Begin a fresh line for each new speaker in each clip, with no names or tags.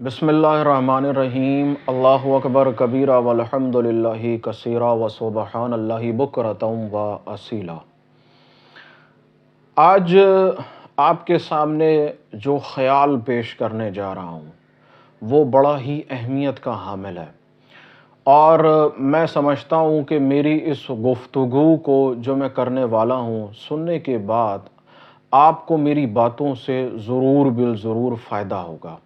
بسم اللہ الرحمن الرحیم۔ اللہ اکبر کبیرہ والحمد للہ کثیرہ وسبحان اللہ بکرۃ و اصیلا۔ آج آپ کے سامنے جو خیال پیش کرنے جا رہا ہوں وہ بڑا ہی اہمیت کا حامل ہے، اور میں سمجھتا ہوں کہ میری اس گفتگو کو جو میں کرنے والا ہوں سننے کے بعد آپ کو میری باتوں سے ضرور بالضرور فائدہ ہوگا۔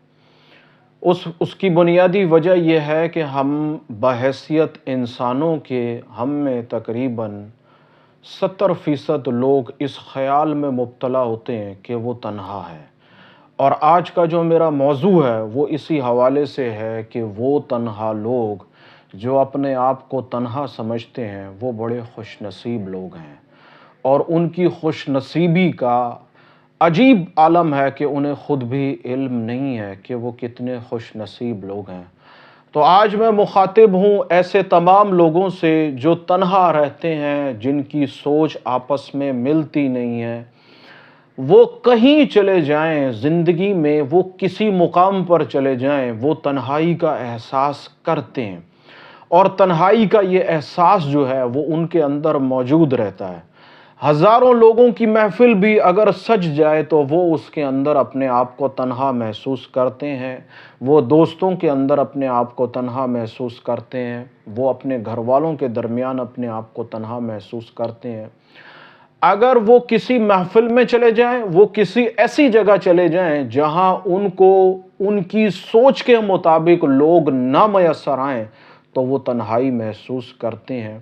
اس کی بنیادی وجہ یہ ہے کہ ہم بحیثیت انسانوں کے ہم میں تقریباً 70% لوگ اس خیال میں مبتلا ہوتے ہیں کہ وہ تنہا ہے، اور آج کا جو میرا موضوع ہے وہ اسی حوالے سے ہے کہ وہ تنہا لوگ جو اپنے آپ کو تنہا سمجھتے ہیں وہ بڑے خوش نصیب لوگ ہیں، اور ان کی خوش نصیبی کا عجیب عالم ہے کہ انہیں خود بھی علم نہیں ہے کہ وہ کتنے خوش نصیب لوگ ہیں۔ تو آج میں مخاطب ہوں ایسے تمام لوگوں سے جو تنہا رہتے ہیں، جن کی سوچ آپس میں ملتی نہیں ہے۔ وہ کہیں چلے جائیں زندگی میں، وہ کسی مقام پر چلے جائیں، وہ تنہائی کا احساس کرتے ہیں، اور تنہائی کا یہ احساس جو ہے وہ ان کے اندر موجود رہتا ہے۔ ہزاروں لوگوں کی محفل بھی اگر سج جائے تو وہ اس کے اندر اپنے آپ کو تنہا محسوس کرتے ہیں، وہ دوستوں کے اندر اپنے آپ کو تنہا محسوس کرتے ہیں، وہ اپنے گھر والوں کے درمیان اپنے آپ کو تنہا محسوس کرتے ہیں۔ اگر وہ کسی محفل میں چلے جائیں، وہ کسی ایسی جگہ چلے جائیں جہاں ان کو ان کی سوچ کے مطابق لوگ نہ میسر آئیں تو وہ تنہائی محسوس کرتے ہیں،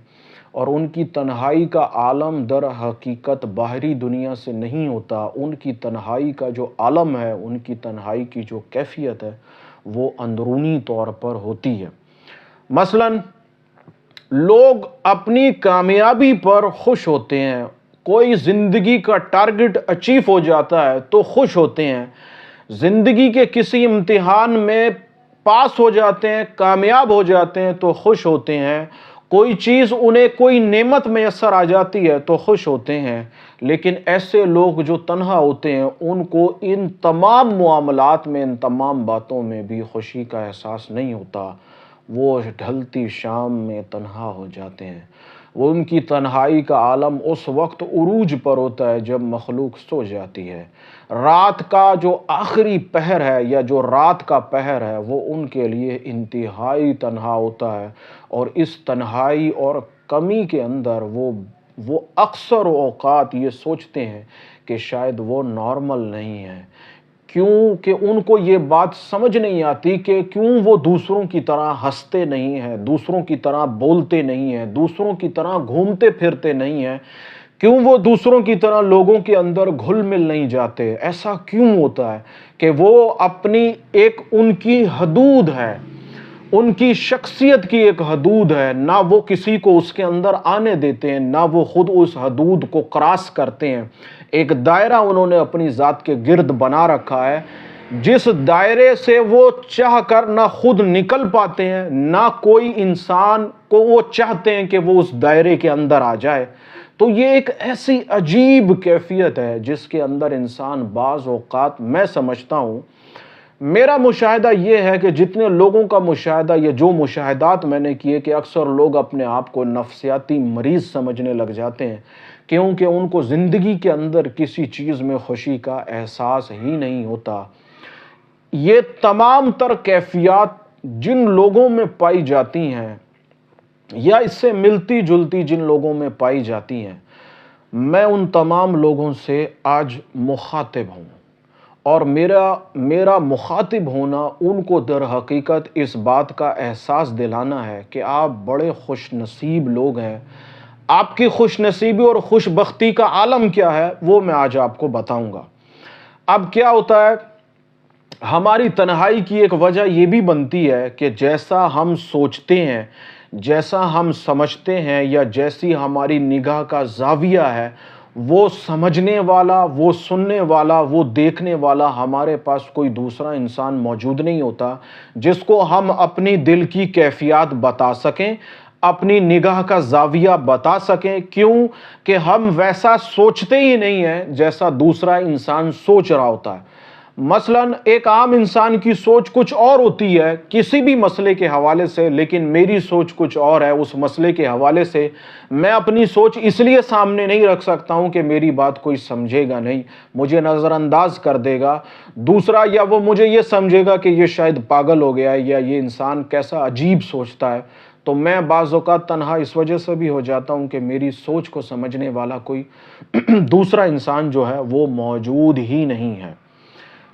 اور ان کی تنہائی کا عالم در حقیقت باہری دنیا سے نہیں ہوتا۔ ان کی تنہائی کا جو عالم ہے، ان کی تنہائی کی جو کیفیت ہے وہ اندرونی طور پر ہوتی ہے۔ مثلا لوگ اپنی کامیابی پر خوش ہوتے ہیں، کوئی زندگی کا ٹارگٹ اچیو ہو جاتا ہے تو خوش ہوتے ہیں، زندگی کے کسی امتحان میں پاس ہو جاتے ہیں، کامیاب ہو جاتے ہیں تو خوش ہوتے ہیں، کوئی چیز انہیں کوئی نعمت میسر آ جاتی ہے تو خوش ہوتے ہیں۔ لیکن ایسے لوگ جو تنہا ہوتے ہیں ان کو ان تمام معاملات میں، ان تمام باتوں میں بھی خوشی کا احساس نہیں ہوتا۔ وہ ڈھلتی شام میں تنہا ہو جاتے ہیں۔ وہ ان کی تنہائی کا عالم اس وقت عروج پر ہوتا ہے جب مخلوق سو جاتی ہے۔ رات کا جو آخری پہر ہے یا جو رات کا پہر ہے وہ ان کے لیے انتہائی تنہا ہوتا ہے، اور اس تنہائی اور کمی کے اندر وہ اکثر اوقات یہ سوچتے ہیں کہ شاید وہ نارمل نہیں ہے، کیونکہ ان کو یہ بات سمجھ نہیں آتی کہ کیوں وہ دوسروں کی طرح ہنستے نہیں ہیں، دوسروں کی طرح بولتے نہیں ہیں، دوسروں کی طرح گھومتے پھرتے نہیں ہیں، کیوں وہ دوسروں کی طرح لوگوں کے اندر گھل مل نہیں جاتے۔ ایسا کیوں ہوتا ہے کہ وہ اپنی ایک ان کی حدود ہے، ان کی شخصیت کی ایک حدود ہے، نہ وہ کسی کو اس کے اندر آنے دیتے ہیں، نہ وہ خود اس حدود کو کراس کرتے ہیں۔ ایک دائرہ انہوں نے اپنی ذات کے گرد بنا رکھا ہے، جس دائرے سے وہ چاہ کر نہ خود نکل پاتے ہیں، نہ کوئی انسان کو وہ چاہتے ہیں کہ وہ اس دائرے کے اندر آ جائے۔ تو یہ ایک ایسی عجیب کیفیت ہے جس کے اندر انسان بعض اوقات، میں سمجھتا ہوں، میرا مشاہدہ یہ ہے کہ جتنے لوگوں کا مشاہدہ یا جو مشاہدات میں نے کیے کہ اکثر لوگ اپنے آپ کو نفسیاتی مریض سمجھنے لگ جاتے ہیں، کیونکہ ان کو زندگی کے اندر کسی چیز میں خوشی کا احساس ہی نہیں ہوتا۔ یہ تمام تر کیفیات جن لوگوں میں پائی جاتی ہیں یا اس سے ملتی جلتی جن لوگوں میں پائی جاتی ہیں، میں ان تمام لوگوں سے آج مخاطب ہوں، اور میرا مخاطب ہونا ان کو در حقیقت اس بات کا احساس دلانا ہے کہ آپ بڑے خوش نصیب لوگ ہیں۔ آپ کی خوش نصیبی اور خوش بختی کا عالم کیا ہے وہ میں آج آپ کو بتاؤں گا۔ اب کیا ہوتا ہے، ہماری تنہائی کی ایک وجہ یہ بھی بنتی ہے کہ جیسا ہم سوچتے ہیں، جیسا ہم سمجھتے ہیں، یا جیسی ہماری نگاہ کا زاویہ ہے، وہ سمجھنے والا، وہ سننے والا، وہ دیکھنے والا ہمارے پاس کوئی دوسرا انسان موجود نہیں ہوتا جس کو ہم اپنی دل کی کیفیات بتا سکیں، اپنی نگاہ کا زاویہ بتا سکیں۔ کیوں کہ ہم ویسا سوچتے ہی نہیں ہیں جیسا دوسرا انسان سوچ رہا ہوتا ہے۔ مثلاً ایک عام انسان کی سوچ کچھ اور ہوتی ہے کسی بھی مسئلے کے حوالے سے، لیکن میری سوچ کچھ اور ہے اس مسئلے کے حوالے سے۔ میں اپنی سوچ اس لیے سامنے نہیں رکھ سکتا ہوں کہ میری بات کوئی سمجھے گا نہیں، مجھے نظر انداز کر دے گا دوسرا، یا وہ مجھے یہ سمجھے گا کہ یہ شاید پاگل ہو گیا ہے یا یہ انسان کیسا عجیب سوچتا ہے۔ تو میں بعض اوقات تنہا اس وجہ سے بھی ہو جاتا ہوں کہ میری سوچ کو سمجھنے والا کوئی دوسرا انسان جو ہے وہ موجود ہی نہیں ہے۔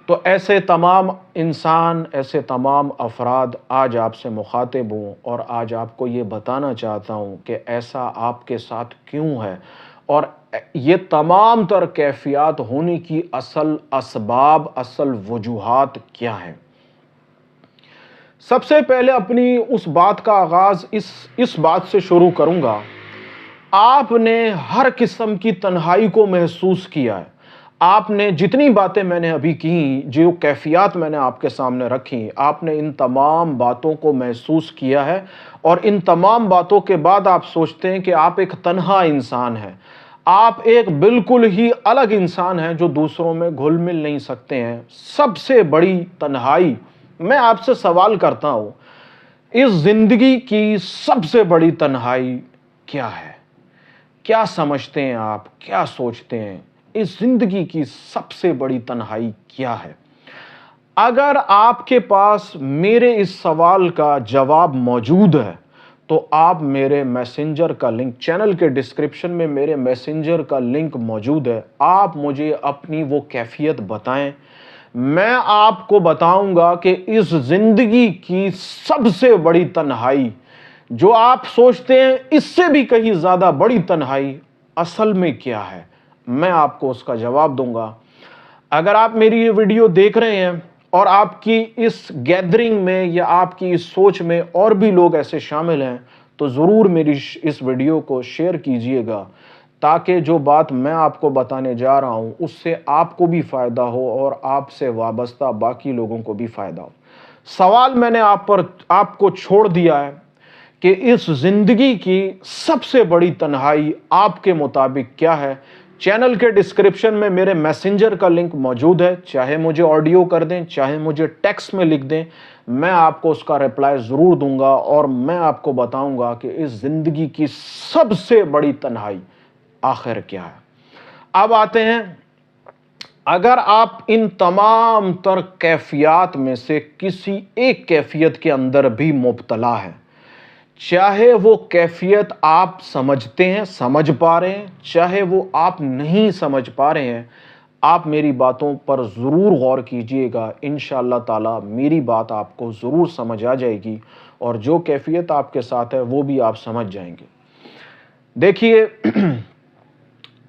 تو ایسے تمام انسان، ایسے تمام افراد آج آپ سے مخاطب ہوں اور آج آپ کو یہ بتانا چاہتا ہوں کہ ایسا آپ کے ساتھ کیوں ہے، اور یہ تمام تر کیفیات ہونے کی اصل اسباب، اصل وجوہات کیا ہیں۔ سب سے پہلے اپنی اس بات کا آغاز اس بات سے شروع کروں گا، آپ نے ہر قسم کی تنہائی کو محسوس کیا ہے۔ آپ نے جتنی باتیں میں نے ابھی کی، جو کیفیات میں نے آپ کے سامنے رکھی، آپ نے ان تمام باتوں کو محسوس کیا ہے، اور ان تمام باتوں کے بعد آپ سوچتے ہیں کہ آپ ایک تنہا انسان ہیں، آپ ایک بالکل ہی الگ انسان ہیں جو دوسروں میں گھل مل نہیں سکتے ہیں۔ سب سے بڑی تنہائی، میں آپ سے سوال کرتا ہوں، اس زندگی کی سب سے بڑی تنہائی کیا ہے؟ کیا سمجھتے ہیں آپ؟ کیا سوچتے ہیں؟ اس زندگی کی سب سے بڑی تنہائی کیا ہے؟ اگر آپ کے پاس میرے اس سوال کا جواب موجود ہے تو آپ میرے میسنجر کا لنک، چینل کے ڈسکرپشن میں میرے میسنجر کا لنک موجود ہے، آپ مجھے اپنی وہ کیفیت بتائیں، میں آپ کو بتاؤں گا کہ اس زندگی کی سب سے بڑی تنہائی، جو آپ سوچتے ہیں اس سے بھی کہیں زیادہ بڑی تنہائی، اصل میں کیا ہے۔ میں آپ کو اس کا جواب دوں گا۔ اگر آپ میری یہ ویڈیو دیکھ رہے ہیں اور آپ کی اس گیدرنگ میں یا آپ کی اس سوچ میں اور بھی لوگ ایسے شامل ہیں تو ضرور میری اس ویڈیو کو شیئر کیجئے گا، تاکہ جو بات میں آپ کو بتانے جا رہا ہوں اس سے آپ کو بھی فائدہ ہو اور آپ سے وابستہ باقی لوگوں کو بھی فائدہ ہو۔ سوال میں نے آپ کو چھوڑ دیا ہے کہ اس زندگی کی سب سے بڑی تنہائی آپ کے مطابق کیا ہے۔ چینل کے ڈسکرپشن میں میرے میسنجر کا لنک موجود ہے، چاہے مجھے آڈیو کر دیں، چاہے مجھے ٹیکسٹ میں لکھ دیں، میں آپ کو اس کا رپلائی ضرور دوں گا، اور میں آپ کو بتاؤں گا کہ اس زندگی کی سب سے بڑی تنہائی آخر کیا ہے۔ اب آتے ہیں، اگر آپ ان تمام تر کیفیات میں سے کسی ایک کیفیت کے اندر بھی مبتلا ہیں، چاہے وہ کیفیت آپ سمجھتے ہیں، سمجھ پا رہے ہیں، چاہے وہ آپ نہیں سمجھ پا رہے ہیں، آپ میری باتوں پر ضرور غور کیجئے گا، انشاءاللہ تعالی میری بات آپ کو ضرور سمجھ آ جائے گی، اور جو کیفیت آپ کے ساتھ ہے وہ بھی آپ سمجھ جائیں گے۔ دیکھیے،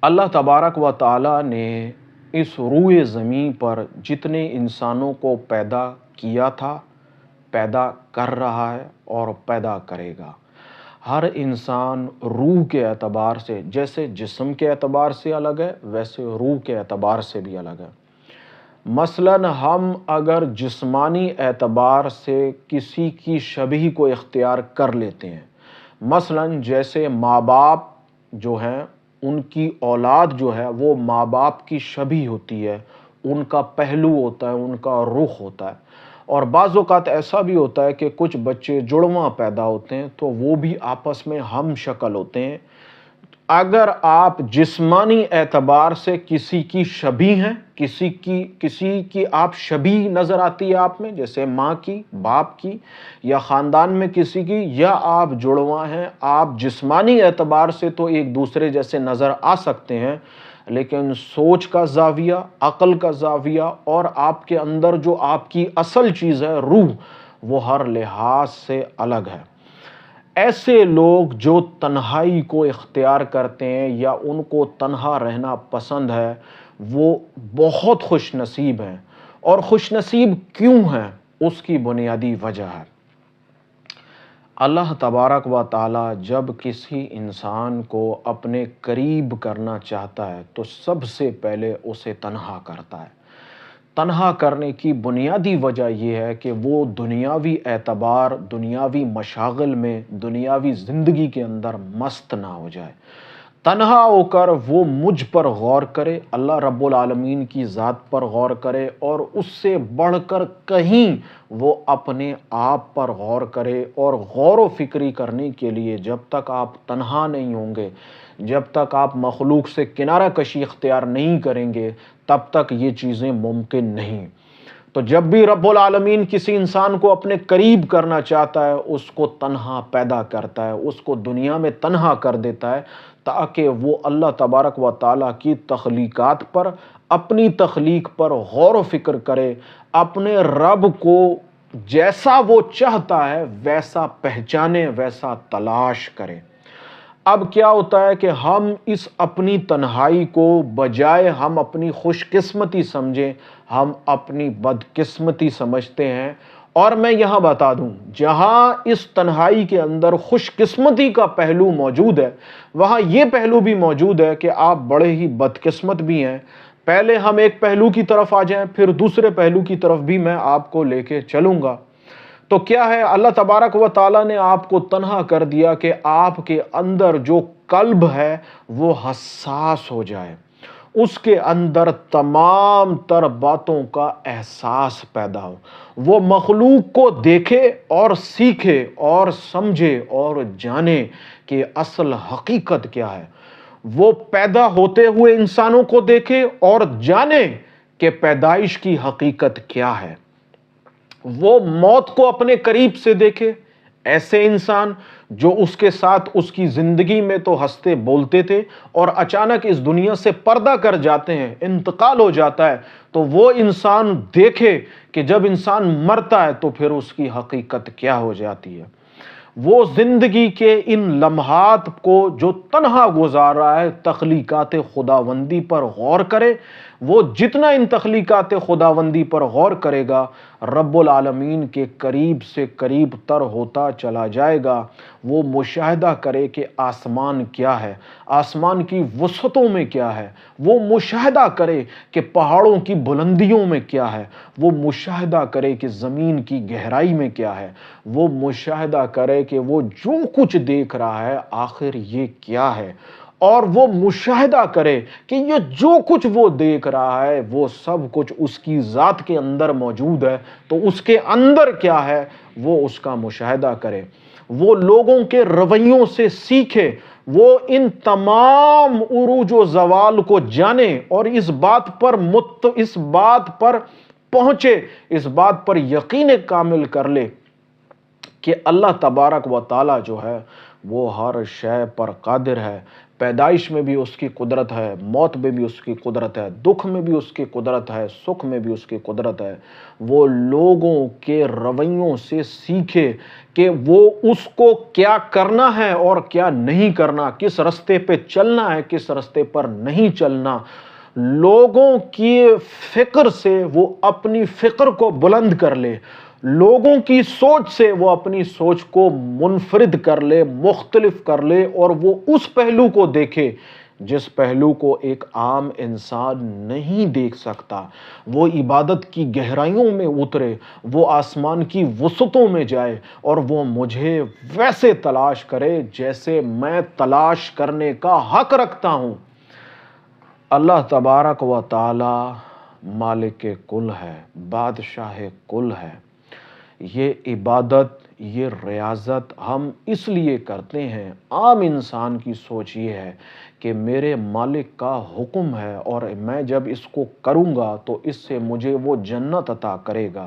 اللہ تبارک و تعالی نے اس روئے زمین پر جتنے انسانوں کو پیدا کیا تھا، پیدا کر رہا ہے اور پیدا کرے گا، ہر انسان روح کے اعتبار سے، جیسے جسم کے اعتبار سے الگ ہے ویسے روح کے اعتبار سے بھی الگ ہے۔ مثلاً ہم اگر جسمانی اعتبار سے کسی کی شبیہ کو اختیار کر لیتے ہیں، مثلاً جیسے ماں باپ جو ہیں ان کی اولاد جو ہے وہ ماں باپ کی شبیہ ہوتی ہے، ان کا پہلو ہوتا ہے، ان کا رخ ہوتا ہے، اور بعض اوقات ایسا بھی ہوتا ہے کہ کچھ بچے جڑواں پیدا ہوتے ہیں تو وہ بھی آپس میں ہم شکل ہوتے ہیں۔ اگر آپ جسمانی اعتبار سے کسی کی شبیہ ہیں، کسی کی آپ شبیہ نظر آتی ہے آپ میں، جیسے ماں کی، باپ کی، یا خاندان میں کسی کی، یا آپ جڑواں ہیں، آپ جسمانی اعتبار سے تو ایک دوسرے جیسے نظر آ سکتے ہیں، لیکن سوچ کا زاویہ، عقل کا زاویہ، اور آپ کے اندر جو آپ کی اصل چیز ہے، روح، وہ ہر لحاظ سے الگ ہے۔ ایسے لوگ جو تنہائی کو اختیار کرتے ہیں یا ان کو تنہا رہنا پسند ہے، وہ بہت خوش نصیب ہیں، اور خوش نصیب کیوں ہیں اس کی بنیادی وجہ ہے، اللہ تبارک و تعالی جب کسی انسان کو اپنے قریب کرنا چاہتا ہے تو سب سے پہلے اسے تنہا کرتا ہے۔ تنہا کرنے کی بنیادی وجہ یہ ہے کہ وہ دنیاوی اعتبار، دنیاوی مشاغل میں، دنیاوی زندگی کے اندر مست نہ ہو جائے۔ تنہا ہو کر وہ مجھ پر غور کرے، اللہ رب العالمین کی ذات پر غور کرے، اور اس سے بڑھ کر کہیں وہ اپنے آپ پر غور کرے۔ اور غور و فکری کرنے کے لیے جب تک آپ تنہا نہیں ہوں گے، جب تک آپ مخلوق سے کنارہ کشی اختیار نہیں کریں گے، تب تک یہ چیزیں ممکن نہیں۔ تو جب بھی رب العالمین کسی انسان کو اپنے قریب کرنا چاہتا ہے، اس کو تنہا پیدا کرتا ہے، اس کو دنیا میں تنہا کر دیتا ہے، تاکہ وہ اللہ تبارک و تعالیٰ کی تخلیقات پر، اپنی تخلیق پر غور و فکر کرے، اپنے رب کو جیسا وہ چاہتا ہے ویسا پہچانے، ویسا تلاش کرے۔ اب کیا ہوتا ہے کہ ہم اس اپنی تنہائی کو بجائے ہم اپنی خوش قسمتی سمجھیں، ہم اپنی بدقسمتی سمجھتے ہیں۔ اور میں یہاں بتا دوں، جہاں اس تنہائی کے اندر خوش قسمتی کا پہلو موجود ہے، وہاں یہ پہلو بھی موجود ہے کہ آپ بڑے ہی بدقسمت بھی ہیں۔ پہلے ہم ایک پہلو کی طرف آ جائیں، پھر دوسرے پہلو کی طرف بھی میں آپ کو لے کے چلوں گا۔ تو کیا ہے، اللہ تبارک و تعالیٰ نے آپ کو تنہا کر دیا کہ آپ کے اندر جو قلب ہے وہ حساس ہو جائے، اس کے اندر تمام تر باتوں کا احساس پیدا ہو، وہ مخلوق کو دیکھے اور سیکھے اور سمجھے اور جانے کہ اصل حقیقت کیا ہے۔ وہ پیدا ہوتے ہوئے انسانوں کو دیکھے اور جانے کہ پیدائش کی حقیقت کیا ہے۔ وہ موت کو اپنے قریب سے دیکھے، ایسے انسان جو اس کے ساتھ اس کی زندگی میں تو ہنستے بولتے تھے اور اچانک اس دنیا سے پردہ کر جاتے ہیں، انتقال ہو جاتا ہے، تو وہ انسان دیکھے کہ جب انسان مرتا ہے تو پھر اس کی حقیقت کیا ہو جاتی ہے۔ وہ زندگی کے ان لمحات کو جو تنہا گزار رہا ہے، تخلیقات خداوندی پر غور کرے۔ وہ جتنا ان تخلیقات خداوندی پر غور کرے گا، رب العالمین کے قریب سے قریب تر ہوتا چلا جائے گا۔ وہ مشاہدہ کرے کہ آسمان کیا ہے، آسمان کی وسعتوں میں کیا ہے، وہ مشاہدہ کرے کہ پہاڑوں کی بلندیوں میں کیا ہے، وہ مشاہدہ کرے کہ زمین کی گہرائی میں کیا ہے، وہ مشاہدہ کرے کہ وہ جو کچھ دیکھ رہا ہے آخر یہ کیا ہے، اور وہ مشاہدہ کرے کہ یہ جو کچھ وہ دیکھ رہا ہے وہ سب کچھ اس کی ذات کے اندر موجود ہے، تو اس کے اندر کیا ہے وہ اس کا مشاہدہ کرے۔ وہ لوگوں کے رویوں سے سیکھے، وہ ان تمام عروج و زوال کو جانے اور اس بات پر پہنچے، اس بات پر یقین کامل کر لے کہ اللہ تبارک و تعالیٰ جو ہے وہ ہر شے پر قادر ہے۔ پیدائش میں بھی اس کی قدرت ہے، موت میں بھی اس کی قدرت ہے، دکھ میں بھی اس کی قدرت ہے، سکھ میں بھی اس کی قدرت ہے۔ وہ لوگوں کے رویوں سے سیکھے کہ وہ اس کو کیا کرنا ہے اور کیا نہیں کرنا، کس رستے پہ چلنا ہے، کس رستے پر نہیں چلنا۔ لوگوں کی فکر سے وہ اپنی فکر کو بلند کر لے، لوگوں کی سوچ سے وہ اپنی سوچ کو منفرد کر لے، مختلف کر لے، اور وہ اس پہلو کو دیکھے جس پہلو کو ایک عام انسان نہیں دیکھ سکتا۔ وہ عبادت کی گہرائیوں میں اترے، وہ آسمان کی وسعتوں میں جائے، اور وہ مجھے ویسے تلاش کرے جیسے میں تلاش کرنے کا حق رکھتا ہوں۔ اللہ تبارک و تعالی مالک کل ہے، بادشاہ کل ہے۔ یہ عبادت، یہ ریاضت ہم اس لیے کرتے ہیں، عام انسان کی سوچ یہ ہے کہ میرے مالک کا حکم ہے اور میں جب اس کو کروں گا تو اس سے مجھے وہ جنت عطا کرے گا۔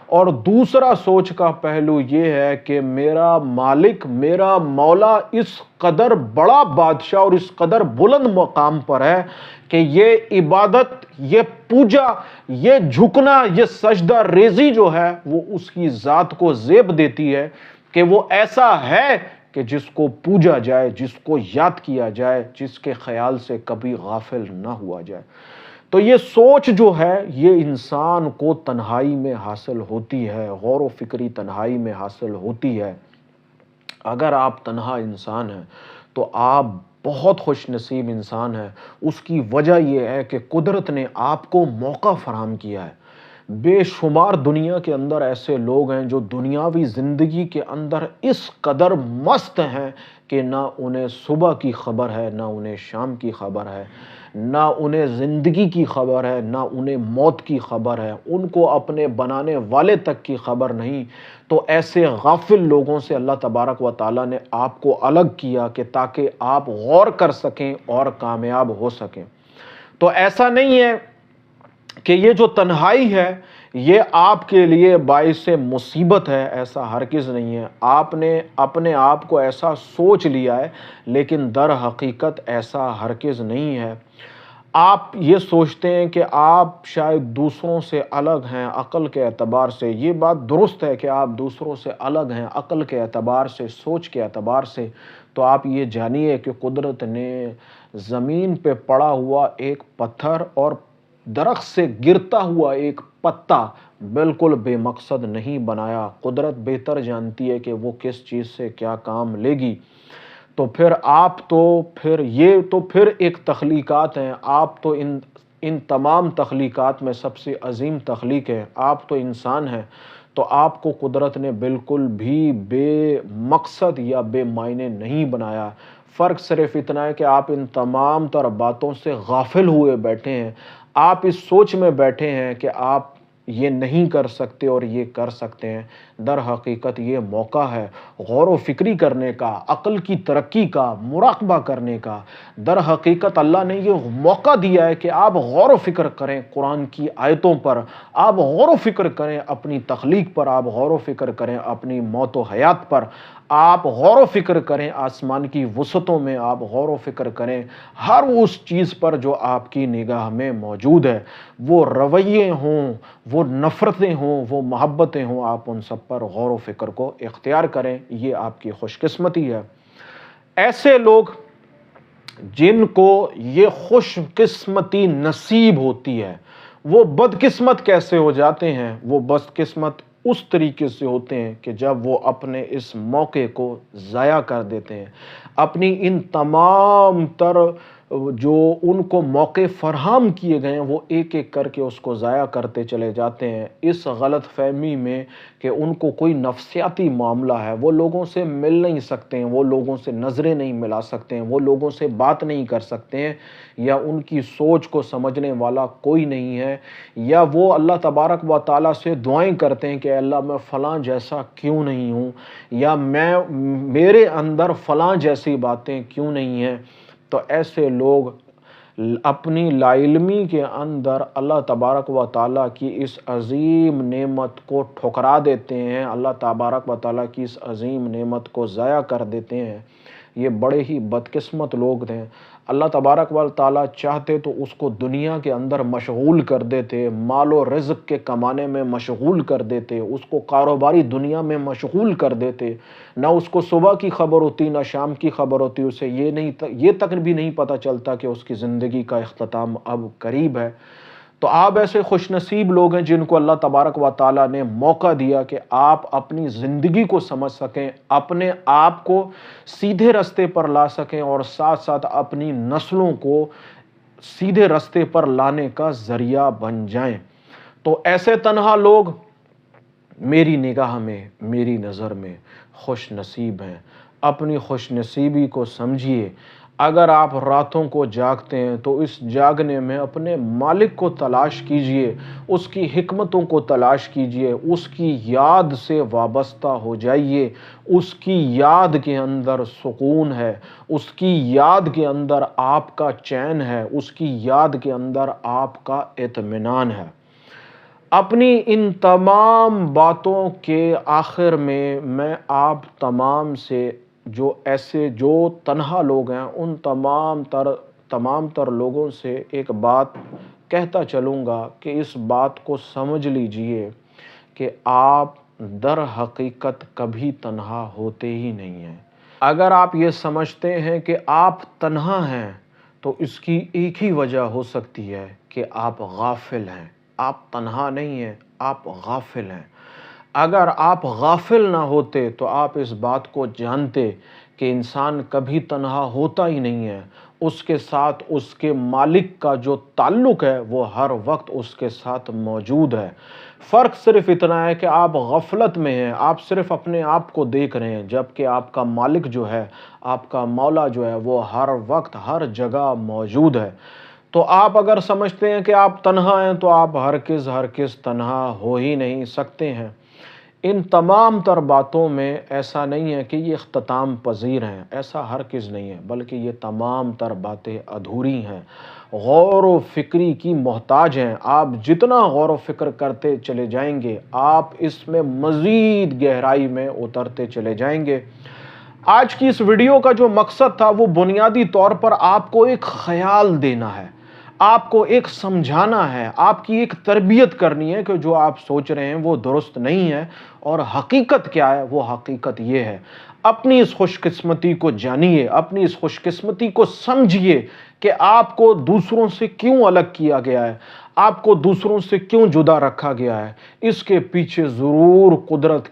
اور دوسرا سوچ کا پہلو یہ ہے کہ میرا مالک، میرا مولا اس قدر بڑا بادشاہ اور اس قدر بلند مقام پر ہے کہ یہ عبادت، یہ پوجا، یہ جھکنا، یہ سجدہ ریزی جو ہے وہ اس کی ذات کو زیب دیتی ہے کہ وہ ایسا ہے کہ جس کو پوجا جائے، جس کو یاد کیا جائے، جس کے خیال سے کبھی غافل نہ ہوا جائے۔ تو یہ سوچ جو ہے یہ انسان کو تنہائی میں حاصل ہوتی ہے، غور و فکری تنہائی میں حاصل ہوتی ہے۔ اگر آپ تنہا انسان ہیں تو آپ بہت خوش نصیب انسان ہیں۔ اس کی وجہ یہ ہے کہ قدرت نے آپ کو موقع فراہم کیا ہے۔ بے شمار دنیا کے اندر ایسے لوگ ہیں جو دنیاوی زندگی کے اندر اس قدر مست ہیں کہ نہ انہیں صبح کی خبر ہے، نہ انہیں شام کی خبر ہے، نہ انہیں زندگی کی خبر ہے، نہ انہیں موت کی خبر ہے، ان کو اپنے بنانے والے تک کی خبر نہیں۔ تو ایسے غافل لوگوں سے اللہ تبارک و تعالیٰ نے آپ کو الگ کیا کہ تاکہ آپ غور کر سکیں اور کامیاب ہو سکیں۔ تو ایسا نہیں ہے کہ یہ جو تنہائی ہے یہ آپ کے لیے باعث مصیبت ہے، ایسا ہرگز نہیں ہے۔ آپ نے اپنے آپ کو ایسا سوچ لیا ہے، لیکن در حقیقت ایسا ہرگز نہیں ہے۔ آپ یہ سوچتے ہیں کہ آپ شاید دوسروں سے الگ ہیں عقل کے اعتبار سے۔ یہ بات درست ہے کہ آپ دوسروں سے الگ ہیں عقل کے اعتبار سے، سوچ کے اعتبار سے۔ تو آپ یہ جانیے کہ قدرت نے زمین پہ پڑا ہوا ایک پتھر اور درخت سے گرتا ہوا ایک پتا بالکل بے مقصد نہیں بنایا۔ قدرت بہتر جانتی ہے کہ وہ کس چیز سے کیا کام لے گی۔ تو پھر آپ تو پھر ایک تخلیقات ہیں۔ آپ تو ان تمام تخلیقات میں سب سے عظیم تخلیق ہے۔ آپ تو انسان ہیں۔ تو آپ کو قدرت نے بالکل بھی بے مقصد یا بے معنی نہیں بنایا۔ فرق صرف اتنا ہے کہ آپ ان تمام تر باتوں سے غافل ہوئے بیٹھے ہیں۔ آپ اس سوچ میں بیٹھے ہیں کہ آپ یہ نہیں کر سکتے اور یہ کر سکتے ہیں۔ در حقیقت یہ موقع ہے غور و فکری کرنے کا، عقل کی ترقی کا، مراقبہ کرنے کا۔ در حقیقت اللہ نے یہ موقع دیا ہے کہ آپ غور و فکر کریں قرآن کی آیتوں پر، آپ غور و فکر کریں اپنی تخلیق پر، آپ غور و فکر کریں اپنی موت و حیات پر، آپ غور و فکر کریں آسمان کی وسعتوں میں، آپ غور و فکر کریں ہر اس چیز پر جو آپ کی نگاہ میں موجود ہے۔ وہ رویے ہوں، وہ نفرتیں ہوں، وہ محبتیں ہوں، آپ ان سب پر غور و فکر کو اختیار کریں۔ یہ آپ کی خوش قسمتی ہے۔ ایسے لوگ جن کو یہ خوش قسمتی نصیب ہوتی ہے وہ بدقسمت کیسے ہو جاتے ہیں؟ وہ بدقسمت اس طریقے سے ہوتے ہیں کہ جب وہ اپنے اس موقع کو ضائع کر دیتے ہیں، اپنی ان تمام تر جو ان کو موقع فراہم کیے گئے ہیں وہ ایک ایک کر کے اس کو ضائع کرتے چلے جاتے ہیں، اس غلط فہمی میں کہ ان کو کوئی نفسیاتی معاملہ ہے، وہ لوگوں سے مل نہیں سکتے ہیں، وہ لوگوں سے نظریں نہیں ملا سکتے ہیں، وہ لوگوں سے بات نہیں کر سکتے ہیں، یا ان کی سوچ کو سمجھنے والا کوئی نہیں ہے، یا وہ اللہ تبارک و تعالیٰ سے دعائیں کرتے ہیں کہ اے اللہ میں فلاں جیسا کیوں نہیں ہوں، یا میرے اندر فلاں جیسی باتیں کیوں نہیں ہیں۔ تو ایسے لوگ اپنی لا علمی کے اندر اللہ تبارک و تعالیٰ کی اس عظیم نعمت کو ٹھکرا دیتے ہیں، اللہ تبارک و تعالیٰ کی اس عظیم نعمت کو ضائع کر دیتے ہیں۔ یہ بڑے ہی بدقسمت لوگ ہیں۔ اللہ تبارک و تعالیٰ چاہتے تو اس کو دنیا کے اندر مشغول کر دیتے، مال و رزق کے کمانے میں مشغول کر دیتے، اس کو کاروباری دنیا میں مشغول کر دیتے، نہ اس کو صبح کی خبر ہوتی نہ شام کی خبر ہوتی، اسے یہ تک بھی نہیں پتہ چلتا کہ اس کی زندگی کا اختتام اب قریب ہے۔ تو آپ ایسے خوش نصیب لوگ ہیں جن کو اللہ تبارک و تعالیٰ نے موقع دیا کہ آپ اپنی زندگی کو سمجھ سکیں، اپنے آپ کو سیدھے رستے پر لا سکیں، اور ساتھ ساتھ اپنی نسلوں کو سیدھے رستے پر لانے کا ذریعہ بن جائیں۔ تو ایسے تنہا لوگ میری نگاہ میں، میری نظر میں خوش نصیب ہیں۔ اپنی خوش نصیبی کو سمجھیے۔ اگر آپ راتوں کو جاگتے ہیں تو اس جاگنے میں اپنے مالک کو تلاش کیجئے، اس کی حکمتوں کو تلاش کیجئے، اس کی یاد سے وابستہ ہو جائیے۔ اس کی یاد کے اندر سکون ہے، اس کی یاد کے اندر آپ کا چین ہے، اس کی یاد کے اندر آپ کا اطمینان ہے۔ اپنی ان تمام باتوں کے آخر میں آپ تمام سے جو تنہا لوگ ہیں ان تمام تر لوگوں سے ایک بات کہتا چلوں گا کہ اس بات کو سمجھ لیجئے کہ آپ در حقیقت کبھی تنہا ہوتے ہی نہیں ہیں۔ اگر آپ یہ سمجھتے ہیں کہ آپ تنہا ہیں تو اس کی ایک ہی وجہ ہو سکتی ہے کہ آپ غافل ہیں۔ آپ تنہا نہیں ہیں، آپ غافل ہیں۔ اگر آپ غافل نہ ہوتے تو آپ اس بات کو جانتے کہ انسان کبھی تنہا ہوتا ہی نہیں ہے، اس کے ساتھ اس کے مالک کا جو تعلق ہے وہ ہر وقت اس کے ساتھ موجود ہے۔ فرق صرف اتنا ہے کہ آپ غفلت میں ہیں، آپ صرف اپنے آپ کو دیکھ رہے ہیں، جبکہ آپ کا مالک جو ہے، آپ کا مولا جو ہے وہ ہر وقت ہر جگہ موجود ہے۔ تو آپ اگر سمجھتے ہیں کہ آپ تنہا ہیں تو آپ ہرگز تنہا ہو ہی نہیں سکتے ہیں۔ ان تمام تر باتوں میں ایسا نہیں ہے کہ یہ اختتام پذیر ہیں، ایسا ہرگز نہیں ہے، بلکہ یہ تمام تر باتیں ادھوری ہیں، غور و فکری کی محتاج ہیں۔ آپ جتنا غور و فکر کرتے چلے جائیں گے آپ اس میں مزید گہرائی میں اترتے چلے جائیں گے۔ آج کی اس ویڈیو کا جو مقصد تھا وہ بنیادی طور پر آپ کو ایک خیال دینا ہے، آپ کو ایک سمجھانا ہے، آپ کی ایک تربیت کرنی ہے کہ جو آپ سوچ رہے ہیں وہ درست نہیں ہے، اور حقیقت کیا ہے؟ وہ حقیقت یہ ہے۔ اپنی اس خوش قسمتی کو جانیے، اپنی اس خوش قسمتی کو سمجھیے کہ آپ کو دوسروں سے کیوں الگ کیا گیا ہے، آپ کو دوسروں سے کیوں جدا رکھا گیا ہے۔ اس کے پیچھے ضرور قدرت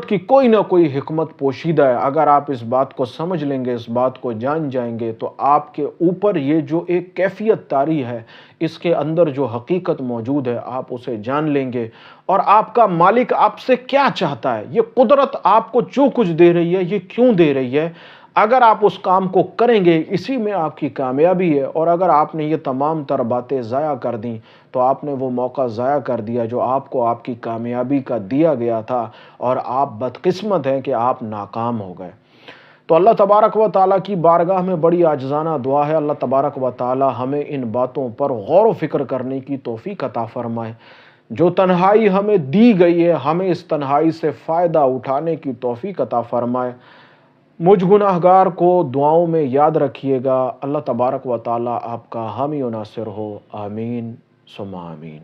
کی کوئی نہ کوئی حکمت پوشیدہ ہے۔ اگر آپ اس بات کو سمجھ لیں گے، اس بات کو جان جائیں گے، تو آپ کے اوپر یہ جو ایک کیفیت طاری ہے، اس کے اندر جو حقیقت موجود ہے آپ اسے جان لیں گے۔ اور آپ کا مالک آپ سے کیا چاہتا ہے، یہ قدرت آپ کو جو کچھ دے رہی ہے یہ کیوں دے رہی ہے، اگر آپ اس کام کو کریں گے اسی میں آپ کی کامیابی ہے۔ اور اگر آپ نے یہ تمام تر باتیں ضائع کر دیں تو آپ نے وہ موقع ضائع کر دیا جو آپ کو آپ کی کامیابی کا دیا گیا تھا، اور آپ بدقسمت ہیں کہ آپ ناکام ہو گئے۔ تو اللہ تبارک و تعالیٰ کی بارگاہ میں بڑی عاجزانہ دعا ہے، اللہ تبارک و تعالیٰ ہمیں ان باتوں پر غور و فکر کرنے کی توفیق عطا فرمائے۔ جو تنہائی ہمیں دی گئی ہے ہمیں اس تنہائی سے فائدہ اٹھانے کی توفیق عطا فرمائے۔ مجھ گناہگار کو دعاؤں میں یاد رکھیے گا۔ اللہ تبارک و تعالیٰ آپ کا حامی و ناصر ہو، آمین ثم آمین۔